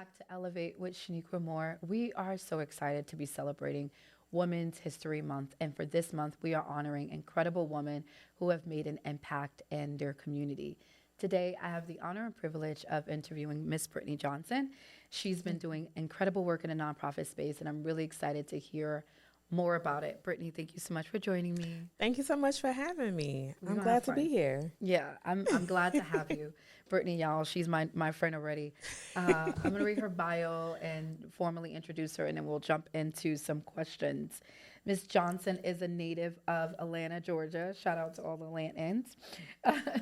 back to Elevate with Shaniqua Moore. We are so excited to be celebrating Women's History Month. And for this month, we are honoring incredible women who have made an impact in their community. Today, I have the honor and privilege of interviewing Miss Brittany Johnson. She's been doing incredible work in a nonprofit space, and I'm really excited to hear more about it. Brittany, thank you so much for joining me. Thank you so much for having me. We're I'm gonna have glad to be fun. here. Yeah, I'm glad to have you. Brittany, y'all, she's my friend already. I'm going to read her bio and formally introduce her, and then we'll jump into some questions. Miss Johnson is a native of Atlanta, Georgia. Shout out to all the Atlantans.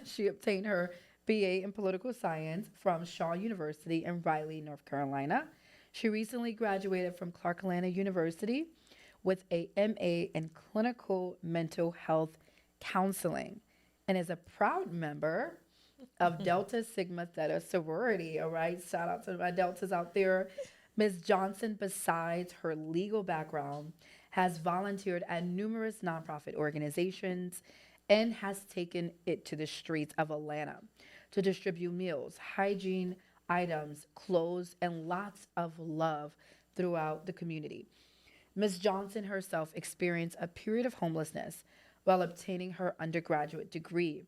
She obtained her BA in political science from Shaw University in Raleigh, North Carolina. She recently graduated from Clark Atlanta University with a MA in clinical mental health counseling and is a proud member of Delta Sigma Theta Sorority. All right, shout out to my Deltas out there. Ms. Johnson, besides her legal background, has volunteered at numerous nonprofit organizations and has taken it to the streets of Atlanta to distribute meals, hygiene items, clothes, and lots of love throughout the community. Ms. Johnson herself experienced a period of homelessness while obtaining her undergraduate degree.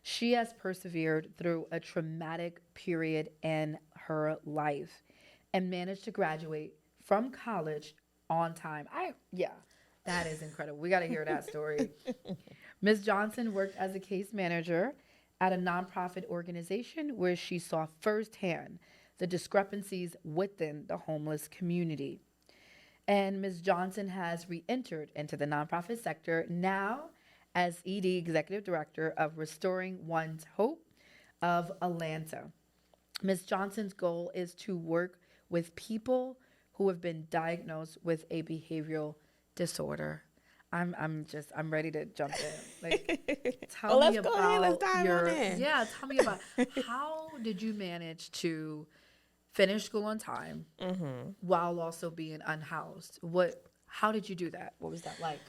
She has persevered through a traumatic period in her life and managed to graduate from college on time. Yeah, that is incredible. We got to hear that story. Ms. Johnson worked as a case manager at a nonprofit organization where she saw firsthand the discrepancies within the homeless community. And Ms. Johnson has re entered into the nonprofit sector now as ED Executive Director of Restoring One's Hope of Atlanta. Ms. Johnson's goal is to work with people who have been diagnosed with a behavioral disorder. I'm ready to jump in. Like, tell Well, me let's go ahead. Let's about dive on your, in. yeah, tell me about how did you manage to finish school on time while also being unhoused? How did you do that? What was that like?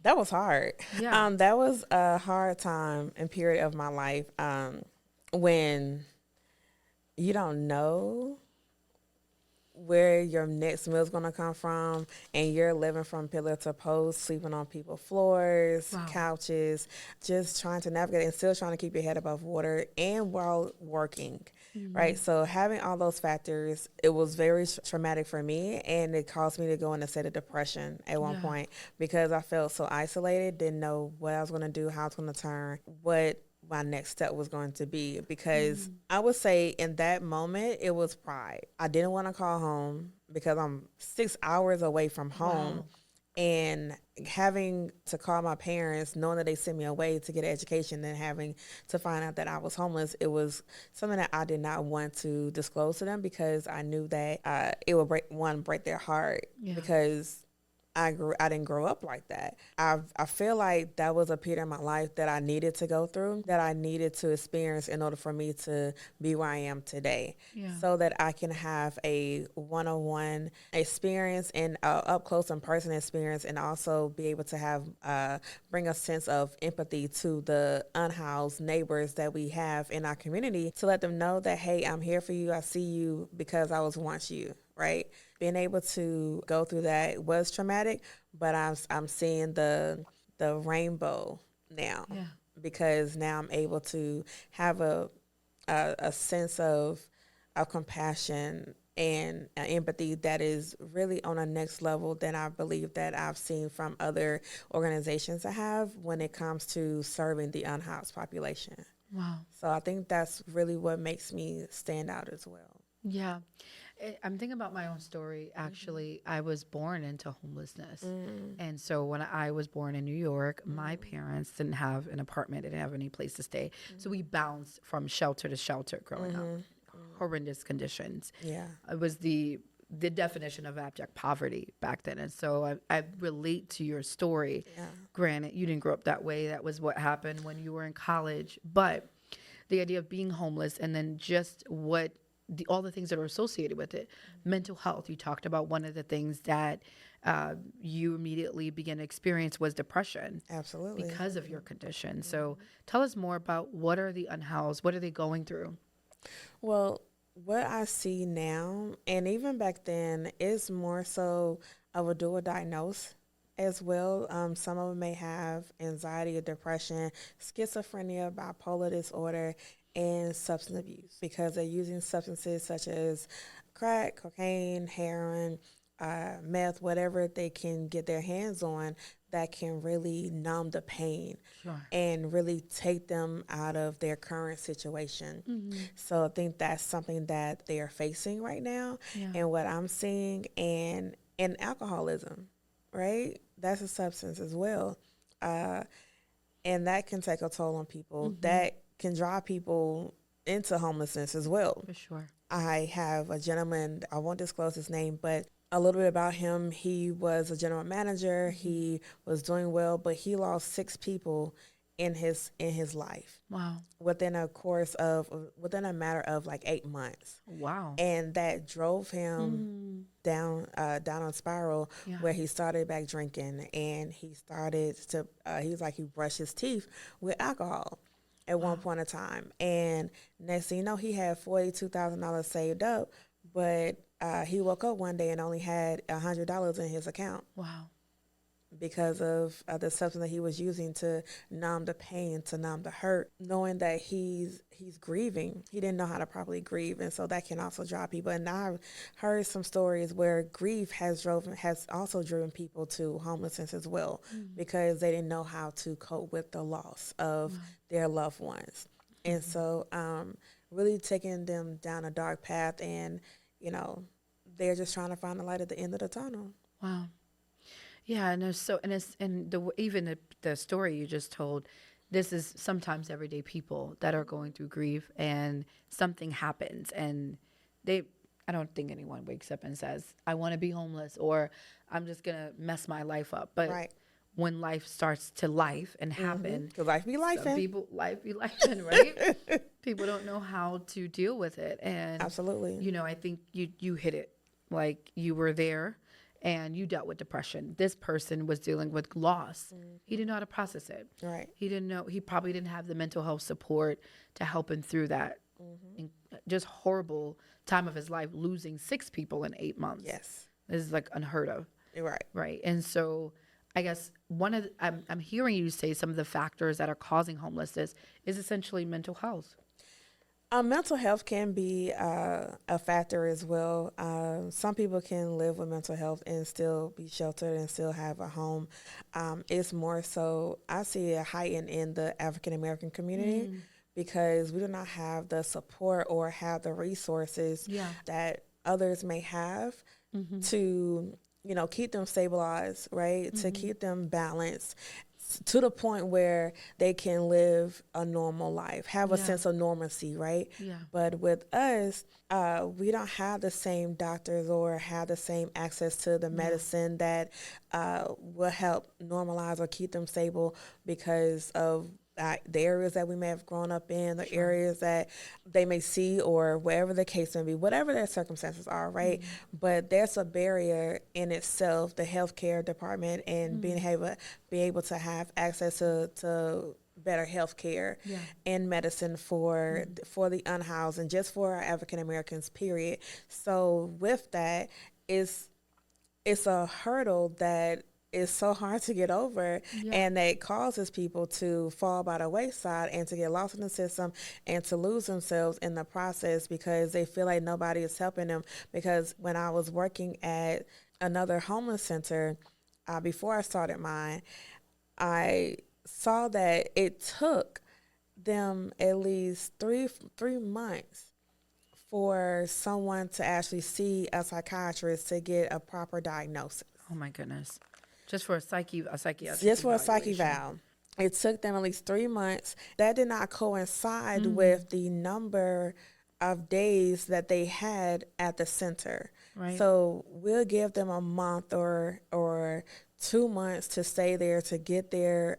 That was hard. Yeah. That was a hard time and period of my life when you don't know where your next meal is going to come from, and you're living from pillar to post, sleeping on people's floors, Wow. couches, just trying to navigate and still trying to keep your head above water and while working, right? So having all those factors, it was very traumatic for me, and it caused me to go in a state of depression at one Yeah. point because I felt so isolated, didn't know what I was going to do, how it's going to turn, what my next step was going to be, because I would say in that moment it was pride. I didn't want to call home because I'm 6 hours away from home. Wow. And having to call my parents, knowing that they sent me away to get an education, then having to find out that I was homeless, it was something that I did not want to disclose to them because I knew that it would break their heart. Yeah. Because I didn't grow up like that. I feel like that was a period in my life that I needed to go through, that I needed to experience in order for me to be where I am today. Yeah. So that I can have a one-on-one experience and up close and personal experience, and also be able to have bring a sense of empathy to the unhoused neighbors that we have in our community, to let them know that, hey, I'm here for you. I see you because I was once you, right? Being able to go through that was traumatic, but I'm seeing the rainbow now. Yeah. Because now I'm able to have a sense of compassion and empathy that is really on a next level than I believe that I've seen from other organizations I have when it comes to serving the unhoused population. Wow. So I think that's really what makes me stand out as well. Yeah. I'm thinking about my own story. Actually, I was born into homelessness. And so when I was born in New York, my parents didn't have an apartment, they didn't have any place to stay. So we bounced from shelter to shelter growing up. Horrendous conditions. Yeah. It was the definition of abject poverty back then. And so I relate to your story. Yeah. Granted, you didn't grow up that way. That was what happened when you were in college. But the idea of being homeless and then just all the things that are associated with it. Mental health. You talked about one of the things that you immediately began to experience was depression. Absolutely. Because of your condition. So tell us more about what are the unhoused? What are they going through? Well, What I see now, and even back then, is more so of a dual diagnosis as well. Some of them may have anxiety or depression, schizophrenia, bipolar disorder, and substance abuse because they're using substances such as crack, cocaine, heroin, meth, whatever they can get their hands on that can really numb the pain Sure. and really take them out of their current situation. Mm-hmm. So I think that's something that they are facing right now. Yeah. And what I'm seeing and alcoholism, right? That's a substance as well. And that can take a toll on people. Mm-hmm. That can drive people into homelessness as well. For sure. I have a gentleman, I won't disclose his name, but a little bit about him. He was a general manager. He was doing well, but he lost 6 people in his life. Wow. Within a matter of like 8 months. Wow. And that drove him down a spiral where he started back drinking, and he started to he brushed his teeth with alcohol at one point in time. And next thing you know, he had $42,000 saved up, but he woke up one day and only had $100 in his account. Wow. Because of the substance that he was using to numb the pain, to numb the hurt, knowing that he's grieving. He didn't know how to properly grieve, and so that can also drive people. And I've heard some stories where grief has also driven people to homelessness as well, because they didn't know how to cope with the loss of their loved ones. And so really taking them down a dark path, and they're just trying to find the light at the end of the tunnel. Wow. Yeah, and even the story you just told, this is sometimes everyday people that are going through grief, and something happens, and I don't think anyone wakes up and says, I want to be homeless, or I'm just gonna mess my life up. But when life starts to life and happen, because life be lifing, life be lifing, right? People don't know how to deal with it, and absolutely, I think you hit it, like you were there. And you dealt with depression. This person was dealing with loss. He didn't know how to process it. Right. He didn't know. He probably didn't have the mental health support to help him through that just horrible time of his life, losing 6 people in 8 months. Yes. This is like unheard of. Right. Right. And so I guess I'm hearing you say some of the factors that are causing homelessness is essentially mental health. Mental health can be a factor as well. Some people can live with mental health and still be sheltered and still have a home. It's more so, I see it heightened in the African American community because we do not have the support or have the resources that others may have to, keep them stabilized, right? To keep them balanced, to the point where they can live a normal life, have a sense of normalcy, right? Yeah. But with us, we don't have the same doctors or have the same access to the medicine that will help normalize or keep them stable because of the areas that we may have grown up in, the areas that they may see, or wherever the case may be, whatever their circumstances are, right? But there's a barrier in itself, the healthcare department, and being able to have access to better health care and medicine for the unhoused and just for our African Americans, period. So with that, it's a hurdle that is so hard to get over, and that causes people to fall by the wayside and to get lost in the system and to lose themselves in the process because they feel like nobody is helping them. Because when I was working at another homeless center, before I started mine, I saw that it took them at least three months for someone to actually see a psychiatrist to get a proper diagnosis. Oh my goodness. Just for a psyche eval. It took them at least 3 months. That did not coincide with the number of days that they had at the center. Right. So we'll give them a month or 2 months to stay there to get their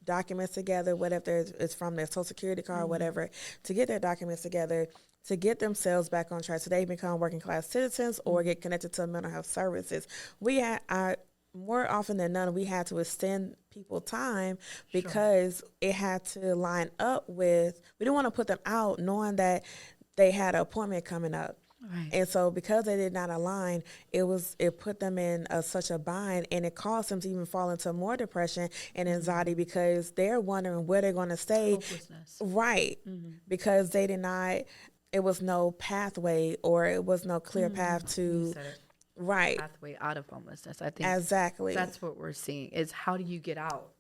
documents together, whatever it's from their Social Security card, whatever, to get their documents together, to get themselves back on track so they become working class citizens or get connected to mental health services. More often than none, we had to extend people time because it had to line up with, we didn't want to put them out knowing that they had an appointment coming up. Right. And so because they did not align, it put them in such a bind, and it caused them to even fall into more depression and anxiety because they're wondering where they're going to stay. Hopelessness. Right. Because they did not, it was no pathway, or it was no clear path You to, said it. right. Pathway out of homelessness. I think Exactly. that's what we're seeing is how do you get out?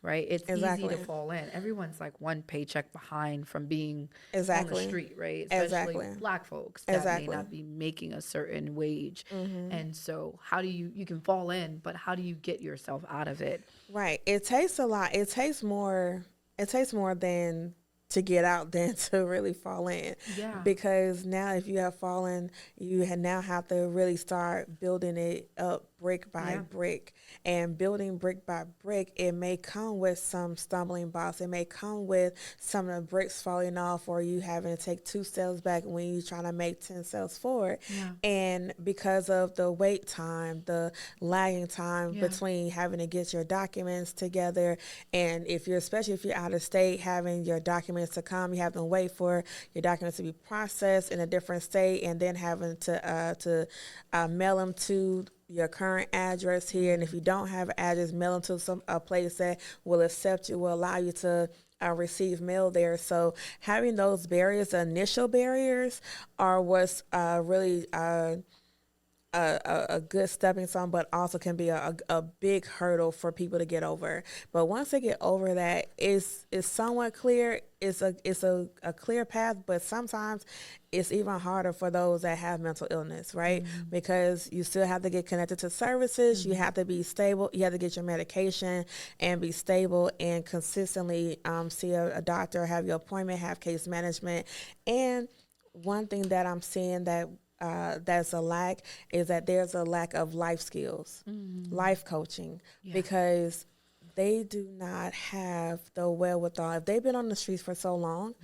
Right? It's Exactly. easy to fall in. Everyone's like one paycheck behind from being Exactly. on the street, right? Especially Exactly. Black folks that Exactly. may not be making a certain wage. And so how do you can fall in, but how do you get yourself out of it? Right. It takes a lot. It takes more than to get out than to really fall in. Yeah. Because now if you have fallen, you now have to really start building it up brick by brick. And building brick by brick, it may come with some stumbling blocks. It may come with some of the bricks falling off, or you having to take 2 steps back when you're trying to make 10 steps forward. Yeah. And because of the wait time, the lagging time Yeah. between having to get your documents together, and especially if you're out of state, having your documents to come, you have to wait for your documents to be processed in a different state, and then having to mail them to your current address here. And if you don't have an address, mail them to a place that will accept you, will allow you to receive mail there. So having those barriers, the initial barriers, are what's really a good stepping stone, but also can be a big hurdle for people to get over. But once they get over that, it's somewhat clear. It's a clear path, but sometimes it's even harder for those that have mental illness, right? Because you still have to get connected to services. You have to be stable. You have to get your medication and be stable and consistently see a doctor, have your appointment, have case management. And one thing that I'm seeing that's a lack is that there's a lack of life skills, life coaching, because they do not have the wherewithal. If they've been on the streets for so long,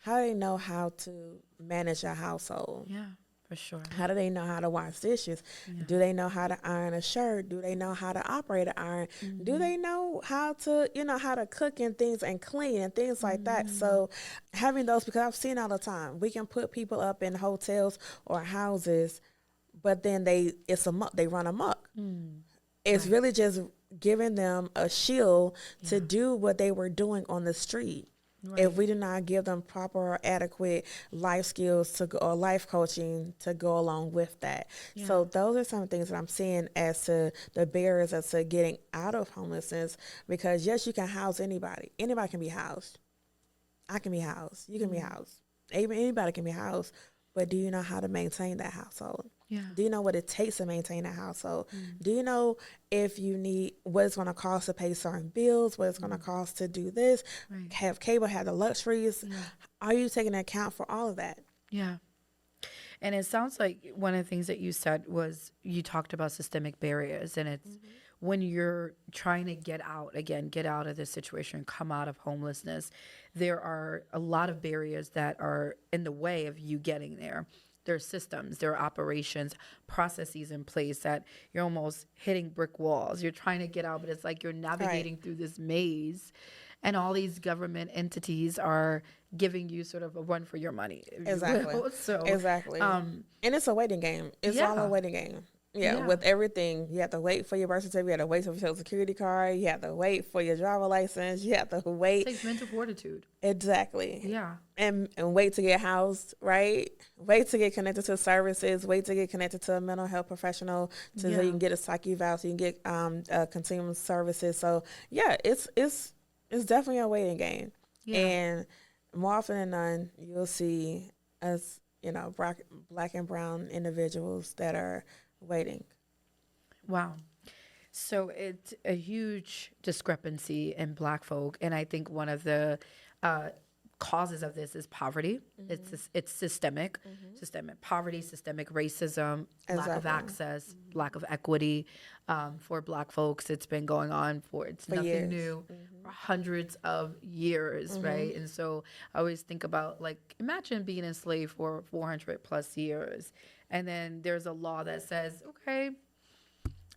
how do they know how to manage a household? Yeah, for sure. How do they know how to wash dishes? Do they know how to iron a shirt? Do they know how to operate an iron? Do they know how to, how to cook and things and clean and things like that? So having those, because I've seen all the time, we can put people up in hotels or houses, but then they run amok. It's really just giving them a shield to do what they were doing on the street. Right. If we do not give them proper or adequate life skills or life coaching to go along with that. So those are some things that I'm seeing as to the barriers as to getting out of homelessness, because yes, you can house anybody. Anybody can be housed. I can be housed. You can be housed. Anybody can be housed. But do you know how to maintain that household? Yeah. Do you know what it takes to maintain a household? Do you know if you need what it's going to cost to pay certain bills, what it's going to cost to do this, have cable, have the luxuries? Are you taking into account for all of that? Yeah. And it sounds like one of the things that you said was you talked about systemic barriers, and it's when you're trying to get out of this situation, come out of homelessness, there are a lot of barriers that are in the way of you getting there. There are systems, there are operations, processes in place that you're almost hitting brick walls. You're trying to get out, but it's like you're navigating through this maze, and all these government entities are giving you sort of a run for your money. Exactly. Exactly. And it's a waiting game. It's all a waiting game. Yeah, with everything, you have to wait for your birth certificate, you have to wait for your social security card, you have to wait for your driver license, you have to wait. It takes mental fortitude. Exactly. Yeah. And wait to get housed, right? Wait to get connected to services, wait to get connected to a mental health professional so you can get a psych eval, so you can get continuum services. So yeah, it's definitely a waiting game. Yeah. And more often than not, you'll see us, black and brown individuals that are waiting. Wow. So it's a huge discrepancy in Black folk. And I think one of the causes of this is poverty. It's systemic, systemic poverty, systemic racism, lack of access, lack of equity. For Black folks, it's been going on for nothing years. New, for hundreds of years, right? And so I always think about, imagine being enslaved for 400 plus years. And then there's a law that says, okay,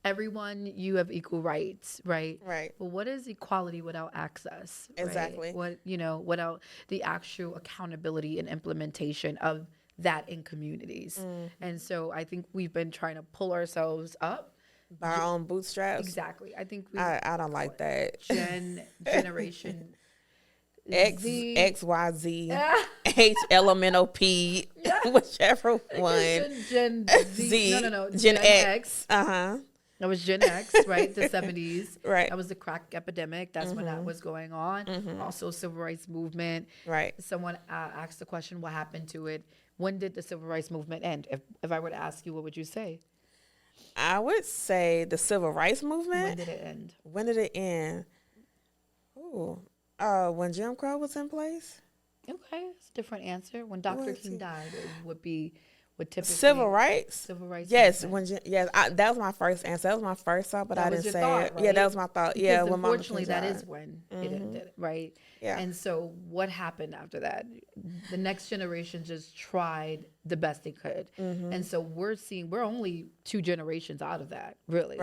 everyone, you have equal rights, right? Right. But what is equality without access? Right? Exactly. Without the actual accountability and implementation of that in communities. And so I think we've been trying to pull ourselves up. By our own bootstraps. Exactly. I think I don't like that. Generation Z. X, Y, Z, H, elemental P, whichever one. Gen Z. Z. No. Gen X. That was Gen X, right? The 70s. Right. That was the crack epidemic. That's when that was going on. Also, civil rights movement. Right. Someone asked the question, what happened to it? When did the civil rights movement end? If I were to ask you, what would you say? I would say the civil rights movement. When did it end? When did it end? Ooh. When Jim Crow was in place. Okay, it's a different answer. When Dr. King died, it would typically civil rights. Civil rights. Yes, movement. that was my first answer. That was my first thought, but That I was didn't your say thought, it. right? Yeah, that was my thought. Because yeah, when unfortunately, Mama that King is died. when it ended, right? Yeah. And so, what happened after that? The next generation just tried the best they could, and so we're only 2 generations out of that, really.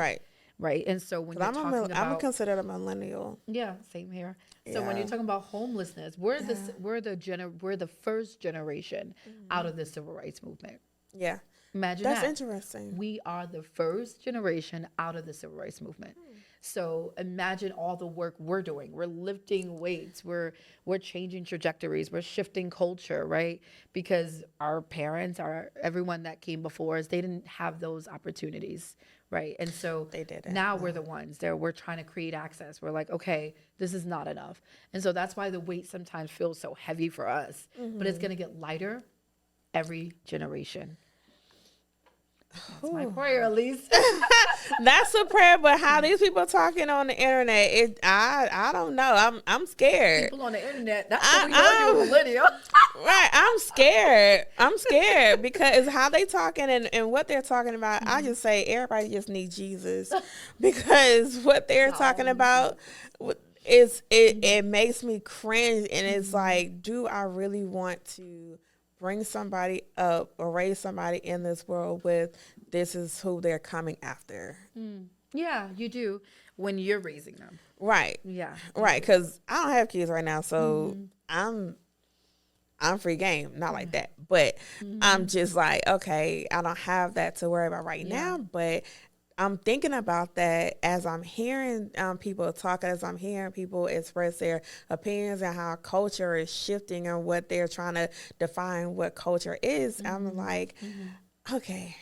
Right. And so when you're I'm considered a millennial. Yeah, same here. So when you're talking about homelessness, we're the first generation out of the civil rights movement. Yeah. Imagine that's that. interesting. We are the first generation out of the civil rights movement. So imagine all the work we're doing. We're lifting weights. We're changing trajectories. We're shifting culture, right? Because our parents, everyone that came before us, they didn't have those opportunities, right? And so They didn't. now we're the ones there. We're trying to create access. We're like, okay, this is not enough. And so that's why the weight sometimes feels so heavy for us. But it's going to get lighter every generation. That's my prayer, at least. That's a prayer, but how these people talking on the internet, I don't know. I'm scared. People on the internet, that's what we know you're a millennial. Right, I'm scared. I'm scared because how they talking and what they're talking about. I just say everybody just needs Jesus because what they're talking about it makes me cringe, and it's like, do I really want to bring somebody up or raise somebody in this world with this is who they're coming after? Yeah, you do when you're raising them. Right. Yeah. Right, because I don't have kids right now, so I'm free game, not like that. But I'm just like, okay, I don't have that to worry about right now, but I'm thinking about that as I'm hearing people talk, as I'm hearing people express their opinions and how culture is shifting and what they're trying to define what culture is. I'm like, okay.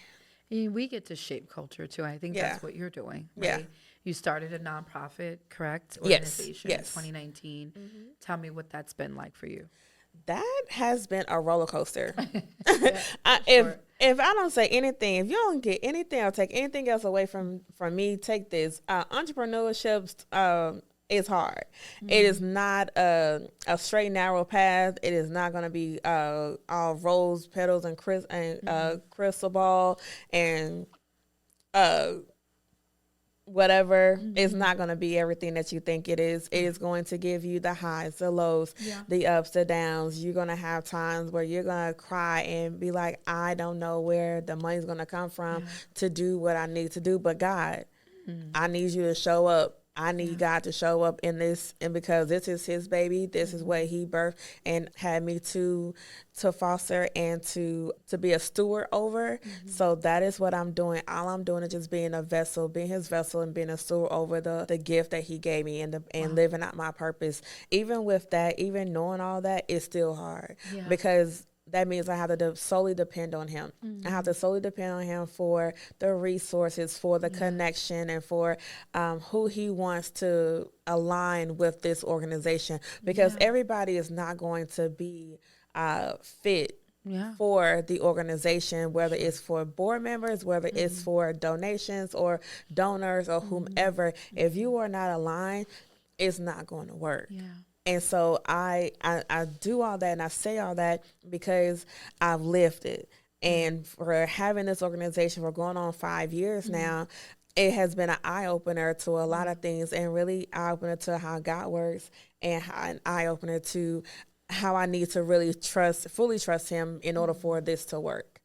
And we get to shape culture too. I think that's what you're doing, right? Yeah. You started a nonprofit, correct? Yes. Organization in 2019. Tell me what that's been like for you. That has been a roller coaster. If I don't say anything, if you don't get anything or take anything else away from me, take this. Entrepreneurship is hard. It is not a straight, narrow path. It is not going to be all rose petals and crystal ball and whatever. It's not going to be everything that you think it is. It is going to give you the highs, the lows, the ups, the downs. You're going to have times where you're going to cry and be like, I don't know where the money's going to come from to do what I need to do. But God, I need you to show up. I need God to show up in this, and because this is his baby, this is what he birthed and had me to foster and to be a steward over. So that is what I'm doing. All I'm doing is just being a vessel, being his vessel, and being a steward over the gift that he gave me and living out my purpose. Even with that, even knowing all that, it's still hard because that means I have to solely depend on him. I have to solely depend on him for the resources, for the connection, and for who he wants to align with this organization. Because everybody is not going to be fit for the organization, whether it's for board members, whether it's for donations or donors or whomever. If you are not aligned, it's not going to work. And so I do all that and I say all that because I've lived it. And for having this organization for going on 5 years now, it has been an eye-opener to a lot of things, and really eye-opener to how God works, and an eye-opener to how I need to really fully trust him in order for this to work.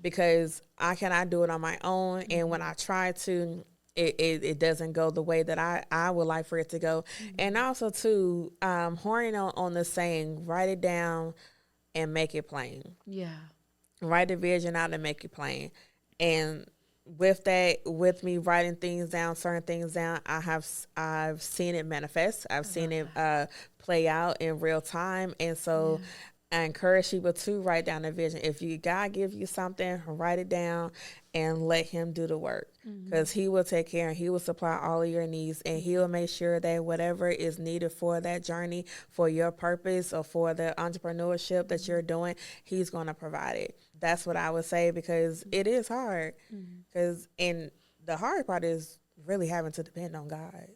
Because I cannot do it on my own. And when I try to, it doesn't go the way that I would like for it to go. And also too, horning on the saying, write it down and make it plain. Yeah. Write the vision out and make it plain. And with that, with me writing things down, certain things down, I've seen it manifest. I've seen it play out in real time. And so I encourage people to write down a vision. If God gives you something, write it down and let him do the work, because he will take care and he will supply all of your needs, and he will make sure that whatever is needed for that journey, for your purpose or for the entrepreneurship that you're doing, he's going to provide it. That's what I would say, because it is hard. And the hard part is really having to depend on God.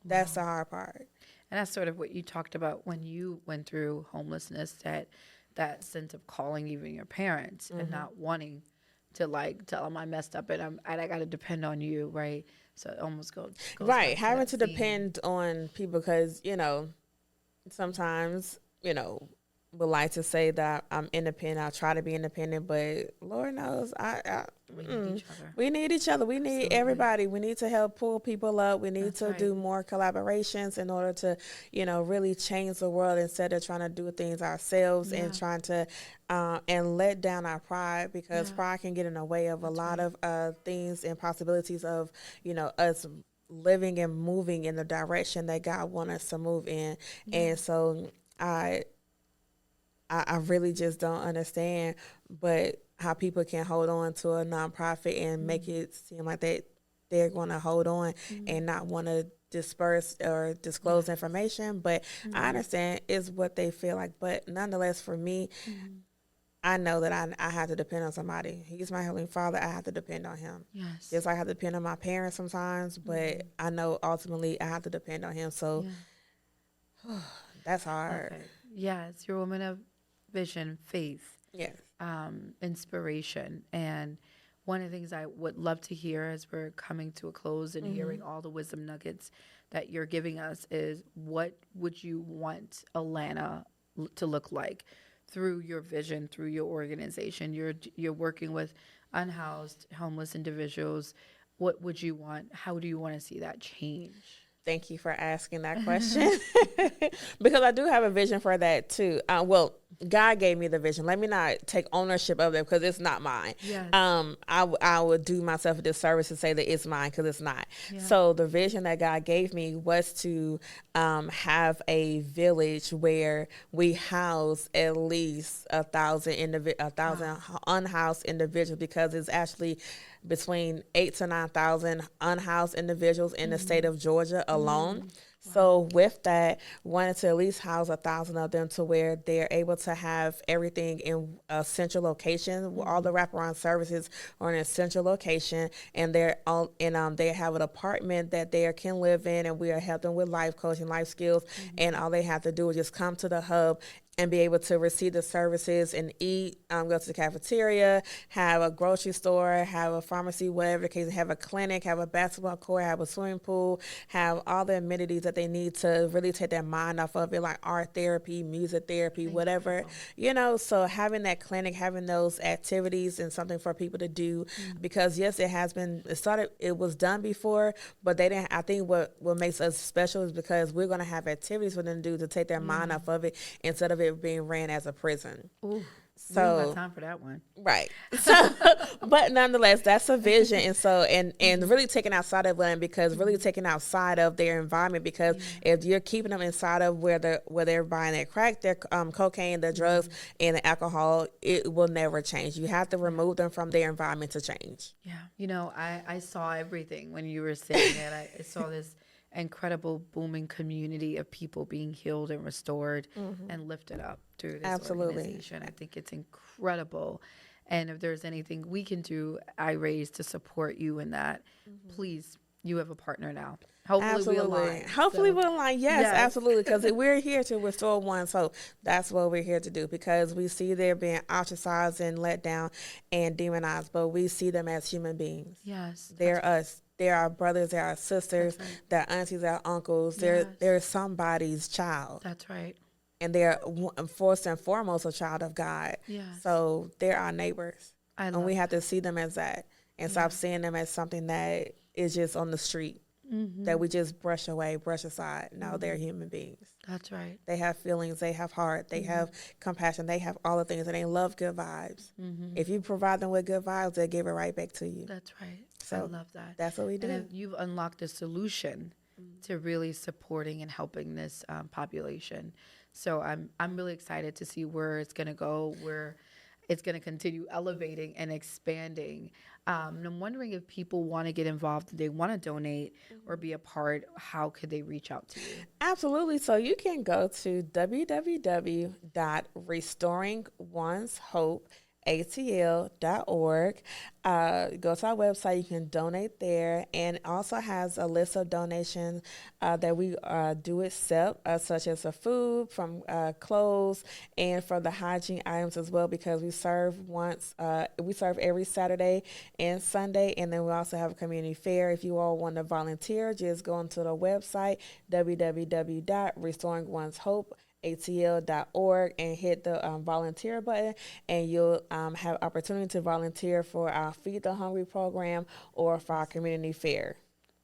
That's the hard part. And that's sort of what you talked about when you went through homelessness, that sense of calling even your parents and not wanting to like tell them I messed up and I got to depend on you, right? So it almost goes right, having to depend on people, because sometimes would like to say that I'm independent. I try to be independent, but Lord knows we need each other. We need each other. We need everybody. We need to help pull people up. We need to do more collaborations in order to, really change the world, instead of trying to do things ourselves and trying to and let down our pride, because pride can get in the way of a lot of things and possibilities of, us living and moving in the direction that God wants us to move in. And so I really just don't understand, but how people can hold on to a nonprofit and make it seem like they're going to hold on and not want to disperse or disclose information. But I understand it's what they feel like. But nonetheless, for me, I know that I have to depend on somebody. He's my Heavenly Father. I have to depend on him. Yes. Just like I have to depend on my parents sometimes, but I know ultimately I have to depend on him. So that's hard. Okay. Yes, you're a woman of vision, faith, inspiration. And one of the things I would love to hear as we're coming to a close and hearing all the wisdom nuggets that you're giving us is, what would you want Alana to look like through your vision, through your organization? You're working with unhoused, homeless individuals. What would you want? How do you want to see that change? Thank you for asking that question, because I do have a vision for that too. Well, God gave me the vision. Let me not take ownership of it, because it's not mine. Yes. I would do myself a disservice to say that it's mine, because it's not. Yeah. So the vision that God gave me was to have a village where we house at least 1,000 unhoused individuals, because it's actually between 8,000 to 9,000 unhoused individuals in the state of Georgia alone. Wow. So with that, wanted to at least house 1,000 of them, to where they're able to have everything in a central location. All the wraparound services are in a central location, and they're all they have an apartment that they can live in, and we are helping with life coaching, life skills, and all they have to do is just come to the hub and be able to receive the services and eat, go to the cafeteria, have a grocery store, have a pharmacy, whatever the case, have a clinic, have a basketball court, have a swimming pool, have all the amenities that they need to really take their mind off of it, like art therapy, music therapy, whatever, so having that clinic, having those activities and something for people to do, because yes, it was done before, but they didn't. I think what makes us special is because we're going to have activities for them to do to take their mind off of it, instead of it being ran as a prison. Ooh, so we don't have time for that one. Right. So, but nonetheless, that's a vision. And so, and really taking outside of them, because really taking outside of their environment, because if you're keeping them inside of where they're buying their crack, their cocaine, their drugs, and the alcohol, it will never change. You have to remove them from their environment to change. Yeah. I saw everything when you were saying that. I saw this incredible booming community of people being healed and restored and lifted up through this organization. I think it's incredible. And if there's anything we can do, I raise to support you in that, please, you have a partner now. Hopefully we align. Hopefully we'll align. Yes, absolutely. Because we're here to restore one. So that's what we're here to do, because we see they're being ostracized and let down and demonized, but we see them as human beings. Yes. They're us. They're our brothers, they're our sisters, they're aunties, they're uncles. They're somebody's child. That's right. And they're first and foremost a child of God. Yes. So they're our neighbors. And we have to see them as that, and stop seeing them as something that is just on the street that we just brush away, brush aside. No, they're human beings. That's right. They have feelings, they have heart, they have compassion, they have all the things, and they love good vibes. If you provide them with good vibes, they'll give it right back to you. That's right. So I love that. that's what we do. And you've unlocked a solution to really supporting and helping this population. So I'm really excited to see where it's going to go, where it's going to continue elevating and expanding. And I'm wondering if people want to get involved, they want to donate or be a part, how could they reach out to you? Absolutely. So you can go to www.restoringoneshopeatl.org. Go to our website. You can donate there, and it also has a list of donations that we do accept, such as the food, from clothes, and for the hygiene items as well, because we serve every Saturday and Sunday, and then we also have a community fair. If you all want to volunteer, just go onto the website www.restoringoneshopeatl.org and hit the volunteer button, and you'll have opportunity to volunteer for our Feed the Hungry program or for our community fair.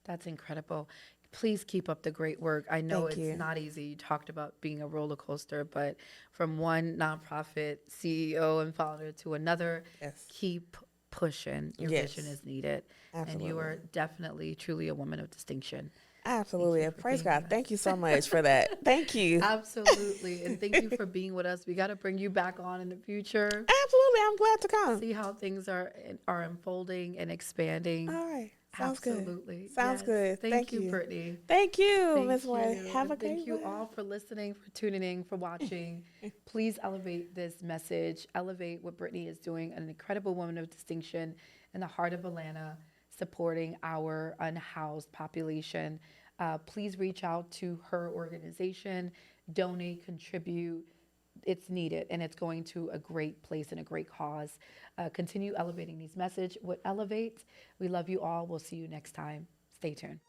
That's incredible. Please keep up the great work. I know Thank it's you. not easy. You talked about being a roller coaster, but from one nonprofit CEO and founder to another, Yes. keep pushing. Your Yes. vision is needed. And you are definitely, truly a woman of distinction. Absolutely. you for Praise being God. with Thank you so much for that. Thank you. Absolutely. And thank you for being with us. We got to bring you back on in the future. Absolutely. I'm glad to come. See how things are unfolding and expanding. All right. Sounds good. Absolutely. Sounds good. Thank you, Brittany. Thank you, Thank Ms. White. you. Have a And great thank you one. all for listening, for tuning in, for watching. Please elevate this message. Elevate what Brittany is doing, an incredible woman of distinction in the heart of Atlanta, supporting our unhoused population. Please reach out to her organization, donate, contribute. It's needed, and it's going to a great place and a great cause. Continue elevating these message. What elevates? We love you all. We'll see you next time. Stay tuned.